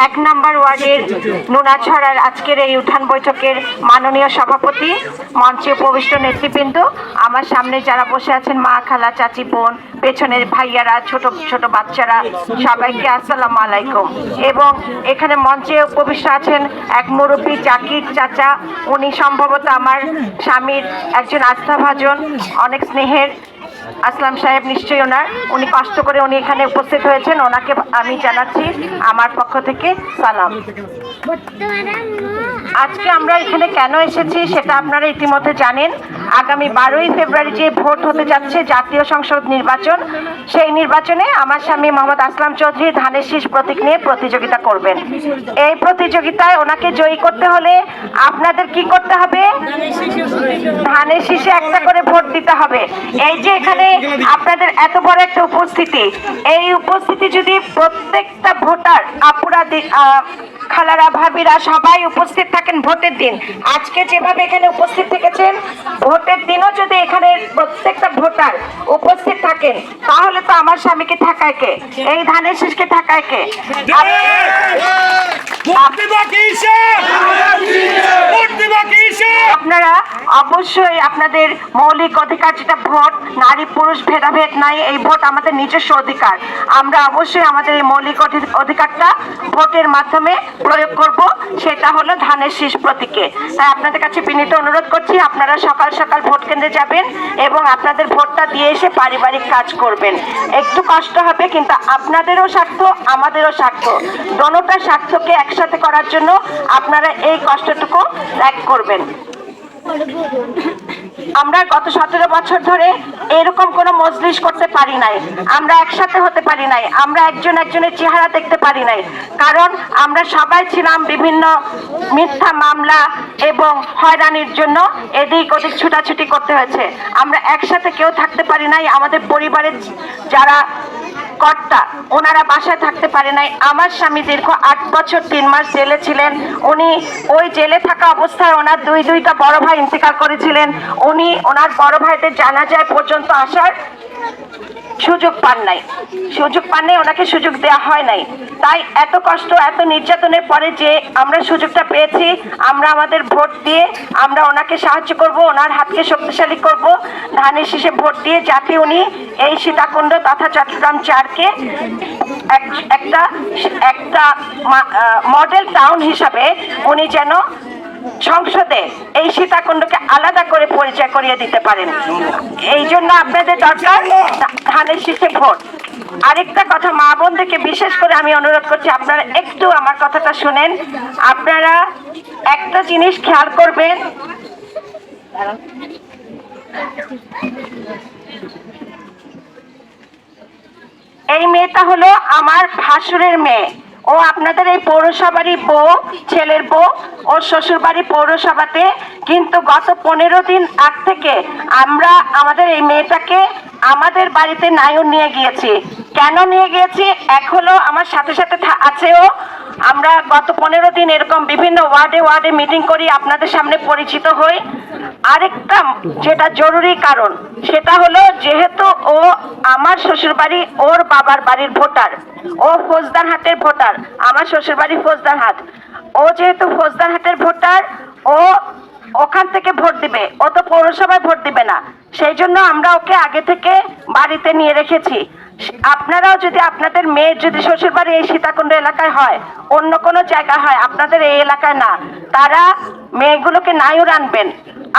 1 নম্বর ওয়ার্ডের নুনাছড়ার আজকের এই উঠান বৈঠকের মাননীয় সভাপতি, মঞ্চে উপবিষ্ট নেতৃবৃন্দ, আমার সামনে যারা বসে আছেন মা, খালা, চাচি, বোন, পেছনের ভাইয়ারা, ছোট ছোট বাচ্চারা, সবাইকে আসসালামু আলাইকুম। এবং এখানে মঞ্চে উপবিষ্ট আছেন এক মুরব্বী জাকির চাচা, উনি সম্ভবত আমার স্বামীর একজন আস্থাভাজন, অনেক স্নেহের আসলাম সাহেব, নিশ্চয়ই উনি কষ্ট করে উনি এখানে উপস্থিত হয়েছেন, ওনাকে আমি জানাচ্ছি আমার পক্ষ থেকে সালাম। আজকে আমরা এখানে কেন এসেছি সেটা আপনারা ইতিমধ্যে জানেন। আগামী 12ই ফেব্রুয়ারি যে ভোট হতে যাচ্ছে, জাতীয় সংসদ নির্বাচন, সেই নির্বাচনে আমার স্বামী মোহাম্মদ আসলাম চৌধুরী ধানের শীষ প্রতীক নিয়ে প্রতিযোগিতা করবেন। এই প্রতিযোগিতায় ওনাকে জয়ী করতে হলে আপনাদের কি করতে হবে? ধানের শীষে একটা করে ভোট দিতে হবে। এই যে এখানে আপনাদের এত বড় একটা উপস্থিতি, এই উপস্থিতি যদি প্রত্যেকটা ভোটার, আপুরা, খালারা, ভাবিরা সবাই উপস্থিত থাকেন ভোটের দিন, আজকে যেভাবে এখানে উপস্থিত থেকেছেন, ভোটের দিনও যদি এখানে প্রত্যেকটা ভোটার উপস্থিত থাকেন, তাহলে তো আমার স্বামীকে ঠেকায় কে? এই ধানের শীষকে ঠেকায় কে? আপনারা অবশ্যই আপনাদের মৌলিক অধিকার, যেটা ভোট, নারী পুরুষ ভেদাভেদ নাই, এই ভোট আমাদের নিজস্ব অধিকার। আমরা অবশ্যই আমাদের এই মৌলিক অধিকারটা ভোটের মাধ্যমে প্রয়োগ করব, সেটা হলো ধানের শীষ প্রতীকে। তাই আপনাদের কাছে বিনীত অনুরোধ করছি, আপনারা সকাল সকাল ভোট কেন্দ্রে যাবেন এবং আপনাদের ভোটটা দিয়ে এসে পারিবারিক কাজ করবেন। একটু কষ্ট হবে, কিন্তু আপনাদেরও স্বার্থ, আমাদেরও স্বার্থ, দোনোটা স্বার্থকে একসাথে করার জন্য আপনারা এই কষ্টটুকু ত্যাগ করবেন। আমরা গত 17 বছর ধরে এরকম কোনো মজলিস করতে পারি নাই, আমরা একসাথে হতে পারি নাই, আমরা একজন একজনের চেহারা দেখতে পারি নাই, কারণ আমরা সবাই ছিলাম বিভিন্ন মিথ্যা মামলা এবং হয়রানির জন্য এদিক ওদিক ছুটাছুটি করতে হয়েছে। আমরা একসাথে কেউ থাকতে পারি নাই। আমাদের পরিবারের যারা কর্তা, ওনারা বাসায় থাকতে পারে নাই। আমার স্বামী দীর্ঘ 8 বছর 3 মাস জেলে ছিলেন। উনি ওই জেলে থাকা অবস্থায় ওনার দুইটা বড় ভাই ইন্তেকাল করেছিলেন। উনি ওনার বড় ভাইদের জানাজায় পর্যন্ত আসার সুযোগ পান নাই, ওনাকে সুযোগ দেওয়া হয় নাই। তাই এত কষ্ট, এত নির্যাতনের পরে যে আমরা সুযোগটা পেয়েছি, আমরা আমাদের ভোট দিয়ে আমরা ওনাকে সাহায্য করব, ওনার হাতকে শক্তিশালী করব ধানের শীষে ভোট দিয়ে, যাতে উনি এই সীতাকুণ্ড তথা চট্টগ্রাম 4কে একটা মডেল টাউন হিসাবে উনি যেন সংসদে এই সীতাকুণ্ডকে আলাদা করে পরিচয় করিয়ে দিতে পারেন। এই জন্য আপনাদের দরকার ধানের শীষে ভোট। আরেকটা কথা, মা বোনদেরকে বিশেষ করে আমি অনুরোধ করছি, আপনারা একটু আমার কথাটা শুনেন। আপনারা একটা জিনিস খেয়াল করবেন, এই মেয়েটা হলো আমার ভাসুরের মেয়ে, ও আপনাদের এই পৌরসভারই বউ, ছেলের বউ, ওর শ্বশুর বাড়ি পৌরসভাতে। কিন্তু গত 15 দিন আগ থেকে আমরা আমাদের এই মেয়েটাকে আমাদের বাড়িতে নায়ন নিয়ে গিয়েছি। কেন নিয়ে গিয়েছি? এক হলো আমার সাথে সাথে আছেও, আমরা গত 15 দিন এরকম বিভিন্ন ওয়ার্ডে মিটিং করি, আপনাদের সামনে পরিচিত হই। আরেকটা যেটা জরুরি কারণ, সেটা হলো যেহেতু ও আমার শ্বশুর বাড়ি, ওর বাবার বাড়ির ভোটার, ও ফৌজদারহাটের ভোটার, আমার শ্বশুর বাড়ি ফৌজদারহাট। ও যেহেতু ফৌজদারহাটের ভোটার, ও ওখান থেকে ভোট দিবে, ও তো পৌরসভায় ভোট দিবে না। সেই জন্য আমরা ওকে আগে থেকে বাড়িতে নিয়ে রেখেছি। আপনারাও যদি আপনাদের মেয়ের যদি শ্বশুর বাড়ি এই সীতাকুণ্ড এলাকায় হয়, অন্য কোনো জায়গায় হয়, আপনাদের এই এলাকায় না, তারা মেয়েগুলোকে নায়ুর আনবেন।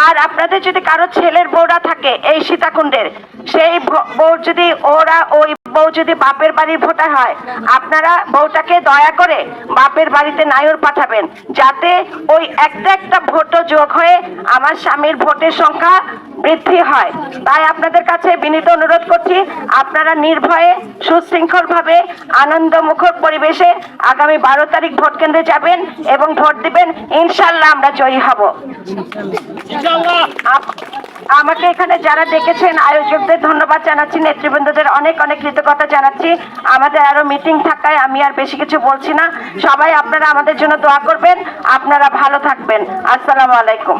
আর আপনাদের যদি কারো ছেলের বউরা থাকে এই সীতাকুণ্ডের, সেই বউ যদি ওই বউ যদি বাপের বাড়ির ভোটার হয়, আপনারা বউটাকে দয়া করে বাপের বাড়িতে নায়র পাঠাবেন, যাতে ওই একটা ভোটও যোগ হয়ে আমার স্বামীর ভোটের সংখ্যা বৃদ্ধি হয়। তাই আপনাদের কাছে বিনীত অনুরোধ করছি, আপনারা নির্ভয়ে সুশৃঙ্খলভাবে আনন্দমুখর পরিবেশে আগামী 12 তারিখ ভোট কেন্দ্রে যাবেন এবং ভোট দিবেন। ইনশাল্লাহ আমরা জয়ী হব। আমাকে এখানে যারা ডেকেছেন, আয়োজকদের ধন্যবাদ জানাচ্ছি, নেতৃবৃন্দদের অনেক অনেক কৃতজ্ঞতা জানাচ্ছি। আমাদের আরো মিটিং থাকায় আমি আর বেশি কিছু বলছি না। সবাই আপনারা আমাদের জন্য দোয়া করবেন, আপনারা ভালো থাকবেন। আসসালামু আলাইকুম।